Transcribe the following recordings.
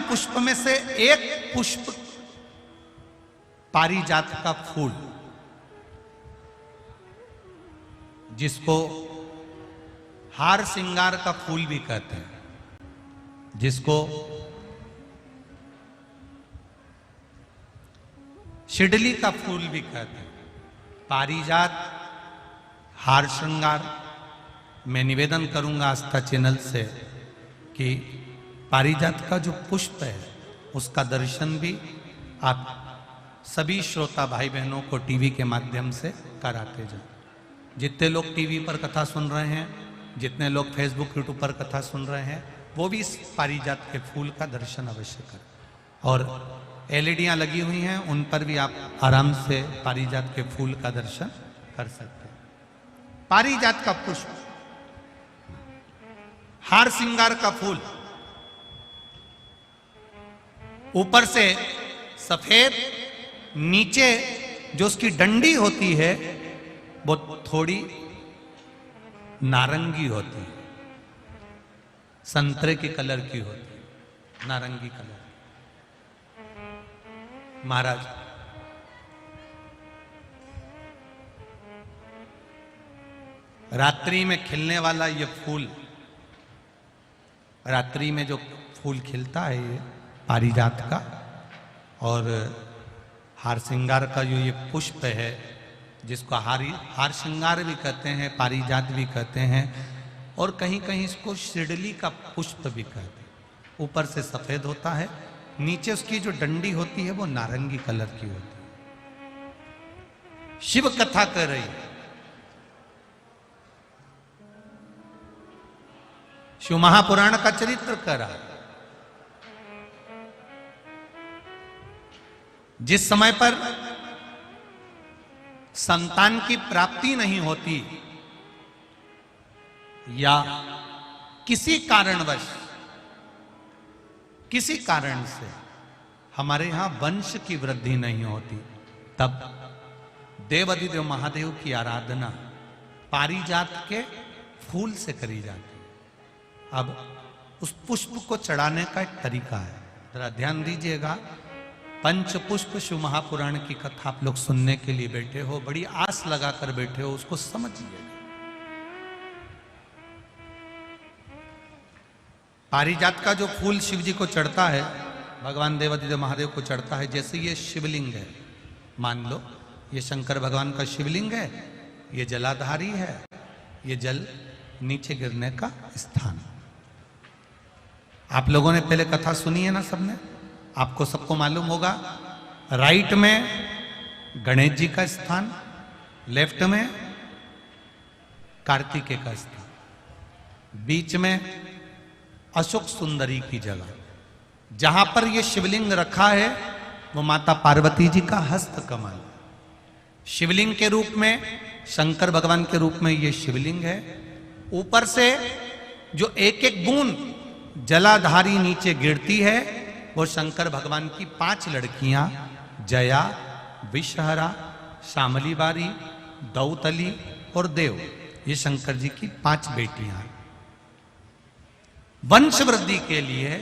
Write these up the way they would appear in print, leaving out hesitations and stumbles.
पुष्प में से एक पुष्प पारिजात का फूल, जिसको हार श्रृंगार का फूल भी कहते हैं, जिसको शिडली का फूल भी कहते हैं, पारिजात, हार श्रृंगार। मैं निवेदन करूंगा आस्था चैनल से कि पारिजात का जो पुष्प है उसका दर्शन भी आप सभी श्रोता भाई बहनों को टीवी के माध्यम से कराते जाएं। जितने लोग टीवी पर कथा सुन रहे हैं, जितने लोग फेसबुक यूट्यूब पर कथा सुन रहे हैं, वो भी इस पारिजात के फूल का दर्शन अवश्य करें। और एलईडियां लगी हुई हैं, उन पर भी आप आराम से पारिजात के फूल का दर्शन कर सकते हैं। पारिजात का पुष्प, हार श्रृंगार का फूल, ऊपर से सफेद, नीचे जो उसकी डंडी होती है वो थोड़ी नारंगी होती है, संतरे के कलर की होती है, नारंगी कलर। महाराज रात्रि में खिलने वाला ये फूल, रात्रि में जो फूल खिलता है ये पारिजात का, और हार श्रृंगार का जो ये पुष्प है, जिसको हार श्रृंगार भी कहते हैं, पारिजात भी कहते हैं, और कहीं कहीं इसको शिडली का पुष्प भी कहते हैं। ऊपर से सफेद होता है, नीचे उसकी जो डंडी होती है वो नारंगी कलर की होती है। शिव कथा कर रही है, शिव महापुराण का चरित्र कर रहा है। जिस समय पर संतान की प्राप्ति नहीं होती या किसी कारणवश, किसी कारण से हमारे यहां वंश की वृद्धि नहीं होती, तब देवाधिदेव महादेव की आराधना पारिजात के फूल से करी जाती है। अब उस पुष्प को चढ़ाने का एक तरीका है, जरा ध्यान दीजिएगा। पंच पुष्प शिव महापुराण की कथा आप लोग सुनने के लिए बैठे हो, बड़ी आस लगाकर बैठे हो, उसको समझिएगा। पारिजात का जो फूल शिव जी को चढ़ता है, भगवान देवाधिदेव महादेव को चढ़ता है, जैसे ये शिवलिंग है, मान लो ये शंकर भगवान का शिवलिंग है, ये जलाधारी है, ये जल नीचे गिरने का स्थान। आप लोगों ने पहले कथा सुनी है ना सबने, आपको सबको मालूम होगा। राइट में गणेश जी का स्थान, लेफ्ट में कार्तिकेय का स्थान, बीच में अशोक सुंदरी की जगह। जहां पर यह शिवलिंग रखा है वो माता पार्वती जी का हस्त कमल, शिवलिंग के रूप में, शंकर भगवान के रूप में यह शिवलिंग है। ऊपर से जो एक एक बूंद जलाधारी नीचे गिरती है वो शंकर भगवान की 5 लड़कियां, जया, विषहरा, शामली बारी, दौतली और देव, ये शंकर जी की 5 बेटियां हैं। वंश वृद्धि के लिए,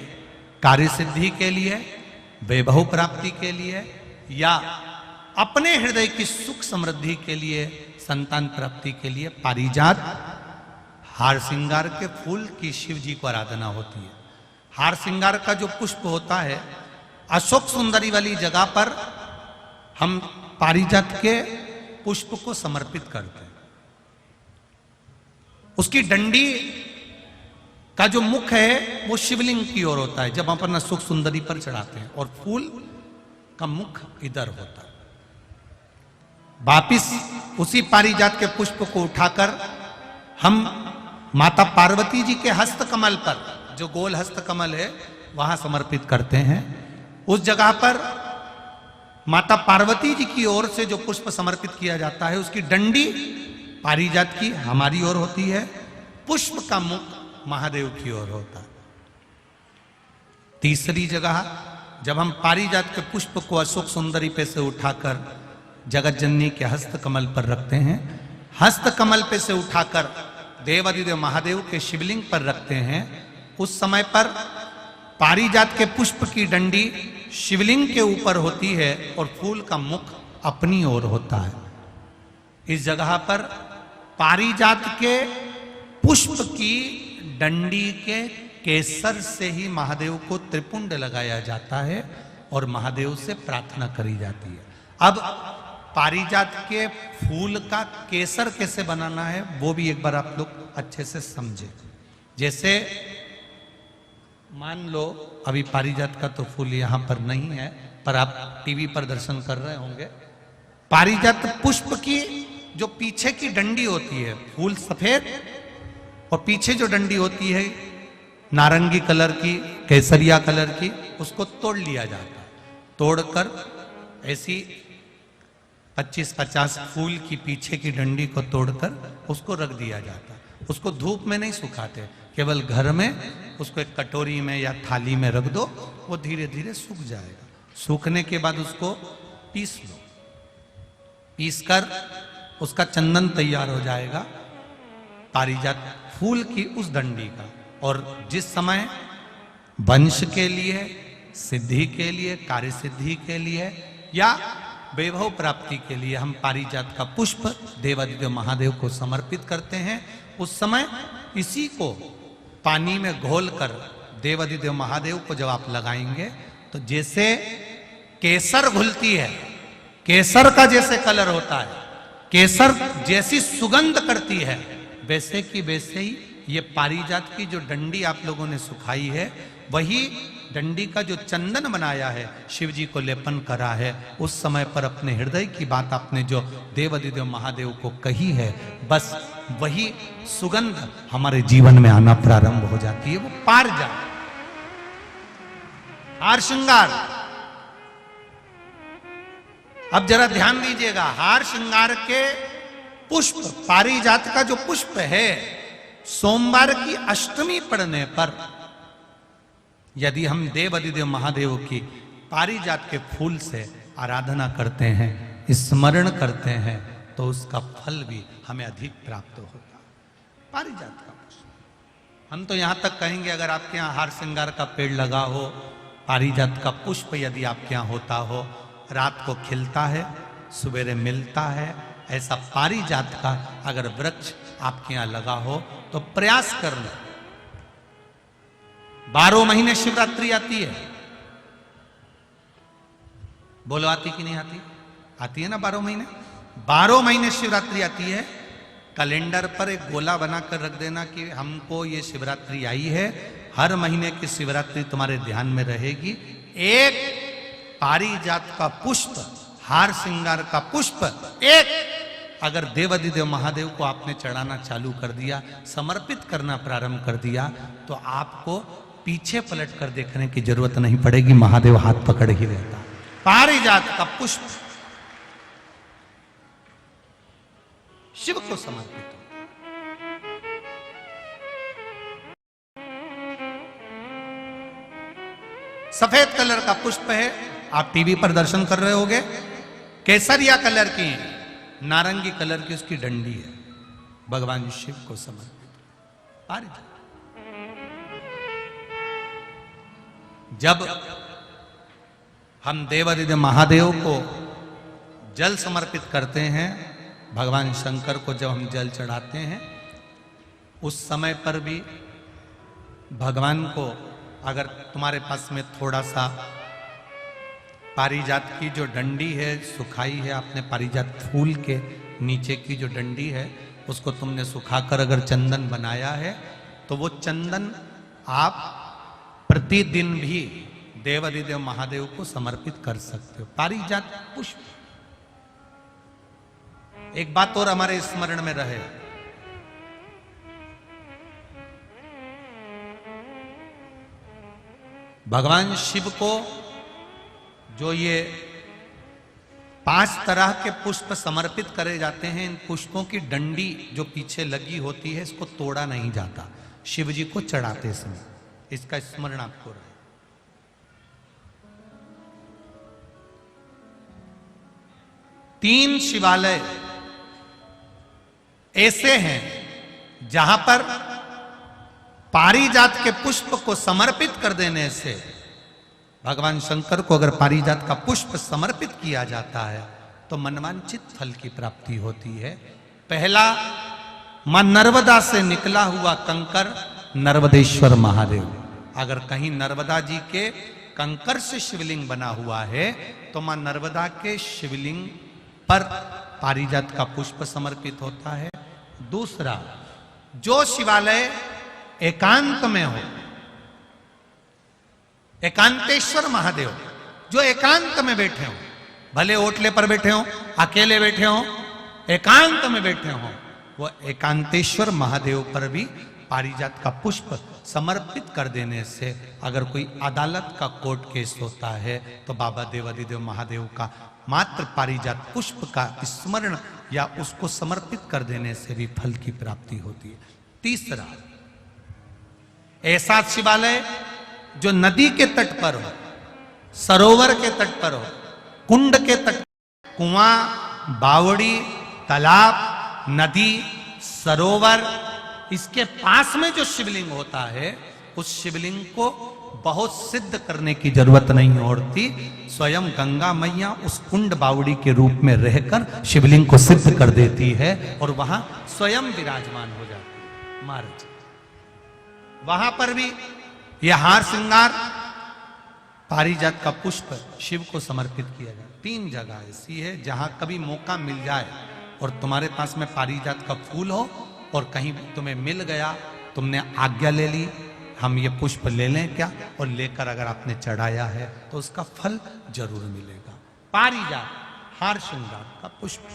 कार्य सिद्धि के लिए, वैभव प्राप्ति के लिए, या अपने हृदय की सुख समृद्धि के लिए, संतान प्राप्ति के लिए पारिजात, हार श्रृंगार के फूल की शिव जी को आराधना होती है। हार श्रृंगार का जो पुष्प होता है, अशोक सुंदरी वाली जगह पर हम पारिजात के पुष्प को समर्पित करते हैं। उसकी डंडी का जो मुख है वो शिवलिंग की ओर होता है जब अपन अशोक सुंदरी पर चढ़ाते हैं, और फूल का मुख इधर होता है। वापिस उसी पारिजात के पुष्प को उठाकर हम माता पार्वती जी के हस्त कमल पर, जो गोल हस्त कमल है, वहां समर्पित करते हैं। उस जगह पर माता पार्वती जी की ओर से जो पुष्प समर्पित किया जाता है, उसकी डंडी पारिजात की हमारी ओर होती है, पुष्प का मुख महादेव की ओर होता है। तीसरी जगह जब हम पारिजात के पुष्प को अशोक सुंदरी पे से उठाकर जगत जननी के हस्त कमल पर रखते हैं, हस्त कमल पे से उठाकर देवाधिदेव महादेव के शिवलिंग पर रखते हैं, उस समय पर पारिजात के पुष्प की डंडी शिवलिंग के ऊपर होती है और फूल का मुख अपनी ओर होता है। इस जगह पर पारिजात के पुष्प की डंडी के केसर से ही महादेव को त्रिपुंड लगाया जाता है और महादेव से प्रार्थना करी जाती है। अब पारिजात के फूल का केसर कैसे बनाना है वो भी एक बार आप लोग अच्छे से समझे। जैसे मान लो अभी पारिजात का तो फूल यहां पर नहीं है, पर आप टीवी पर दर्शन कर रहे होंगे। पारिजात पुष्प की जो पीछे की डंडी होती है, फूल सफेद और पीछे जो डंडी होती है नारंगी कलर की, केसरिया कलर की, उसको तोड़ लिया जाता है। तोड़कर ऐसी 25-50 फूल की पीछे की डंडी को तोड़कर उसको रख दिया जाता है। उसको धूप में नहीं सुखाते, केवल घर में उसको एक कटोरी में या थाली में रख दो, वो धीरे धीरे सूख जाएगा। सूखने के बाद उसको पीस लो, पीसकर उसका चंदन तैयार हो जाएगा पारिजात फूल की उस डंडी का। और जिस समय वंश के लिए, सिद्धि के लिए, कार्य सिद्धि के लिए या वैभव प्राप्ति के लिए हम पारिजात का पुष्प देवादिदेव महादेव को समर्पित करते हैं, उस समय इसी को पानी में घोलकर देवादिदेव महादेव को जब आप लगाएंगे तो जैसे केसर घुलती है, केसर का जैसे कलर होता है, केसर जैसी सुगंध करती है, वैसे की वैसे ही ये पारिजात की जो डंडी आप लोगों ने सुखाई है, वही डंडी का जो चंदन बनाया है, शिव जी को लेपन करा है, उस समय पर अपने हृदय की बात आपने जो देवादिदेव महादेव को कही है, बस वही सुगंध हमारे जीवन में आना प्रारंभ हो जाती है। वो पारिजात हार श्रृंगार। अब जरा ध्यान दीजिएगा, हार श्रृंगार के पुष्प, पारिजात का जो पुष्प है, सोमवार की अष्टमी पड़ने पर यदि हम देवादिदेव महादेव की पारिजात के फूल से आराधना करते हैं, स्मरण करते हैं, तो उसका फल भी हमें अधिक प्राप्त होता है। पारिजात का पुष्प, हम तो यहां तक कहेंगे अगर आपके यहाँ हार श्रृंगार का पेड़ लगा हो, पारिजात का पुष्प यदि आपके यहाँ होता हो, रात को खिलता है, सवेरे मिलता है, ऐसा पारिजात का अगर वृक्ष आपके यहां लगा हो तो प्रयास करना। 12 महीने शिवरात्रि आती है, बोलो आती कि नहीं आती? आती है ना 12 महीने। 12 महीने शिवरात्रि आती है। कैलेंडर पर एक गोला बनाकर रख देना कि हमको ये शिवरात्रि आई है, हर महीने की शिवरात्रि तुम्हारे ध्यान में रहेगी। एक पारिजात का पुष्प, हार श्रृंगार का पुष्प एक अगर देवादिदेव महादेव को आपने चढ़ाना चालू कर दिया, समर्पित करना प्रारंभ कर दिया, तो आपको पीछे पलट कर देखने की जरूरत नहीं पड़ेगी, महादेव हाथ पकड़ ही रहता। पारिजात का पुष्प शिव को समर्पित हो। सफेद कलर का पुष्प है, आप टीवी पर दर्शन कर रहे होंगे। केसरिया कलर की, नारंगी कलर की उसकी डंडी है, भगवान शिव को समर्पित पारिजात। जब हम देवादिदेव महादेव को जल समर्पित करते हैं, भगवान शंकर को जब हम जल चढ़ाते हैं, उस समय पर भी भगवान को, अगर तुम्हारे पास में थोड़ा सा पारिजात की जो डंडी है सुखाई है, आपने पारिजात फूल के नीचे की जो डंडी है उसको तुमने सुखाकर अगर चंदन बनाया है, तो वो चंदन आप प्रतिदिन भी देवादिदेव महादेव को समर्पित कर सकते हो। पारिजात पुष्प। एक बात और हमारे स्मरण में रहे, भगवान शिव को जो ये 5 तरह के पुष्प समर्पित करे जाते हैं, इन पुष्पों की डंडी जो पीछे लगी होती है, इसको तोड़ा नहीं जाता शिव जी को चढ़ाते समय। इसका स्मरण आपको रहे। तीन शिवालय ऐसे हैं जहां पर पारिजात के पुष्प को समर्पित कर देने से, भगवान शंकर को अगर पारिजात का पुष्प समर्पित किया जाता है तो मनवांछित फल की प्राप्ति होती है। पहला, मां नर्मदा से निकला हुआ कंकर नर्मदेश्वर महादेव। अगर कहीं नर्मदा जी के कंकर से शिवलिंग बना हुआ है तो मां नर्मदा के शिवलिंग पर पारिजात का पुष्प समर्पित होता है। दूसरा, जो शिवालय एकांत में हो, एकांतेश्वर महादेव जो एकांत में बैठे हो, भले ओटले पर बैठे हो, अकेले बैठे हो, एकांत में बैठे हो, वो एकांतेश्वर महादेव पर भी पारिजात का पुष्प समर्पित कर देने से, अगर कोई अदालत का कोर्ट केस होता है तो बाबा देवादिदेव महादेव का मात्र पारिजात पुष्प का स्मरण या उसको समर्पित कर देने से भी फल की प्राप्ति होती है। तीसरा, ऐसा शिवालय जो नदी के तट पर हो, सरोवर के तट पर हो, कुंड के तट, कुआं, बावड़ी, तालाब, नदी, सरोवर, इसके पास में जो शिवलिंग होता है उस शिवलिंग को बहुत सिद्ध करने की जरूरत नहीं होती। स्वयं गंगा मैया उस कुंड बावड़ी के रूप में रहकर शिवलिंग को सिद्ध कर देती है और वहां स्वयं विराजमान हो जाती है महाराज। वहां पर भी यह हार श्रृंगार पारिजात का पुष्प शिव को समर्पित किया जाए। 3 जगह ऐसी है जहां कभी मौका मिल जाए और तुम्हारे पास में पारिजात का फूल हो और कहीं तुम्हें मिल गया, तुमने आज्ञा ले ली हम ये पुष्प ले लें क्या, और लेकर अगर आपने चढ़ाया है तो उसका फल जरूर मिलेगा। पारिजात हार श्रृंगार का पुष्प।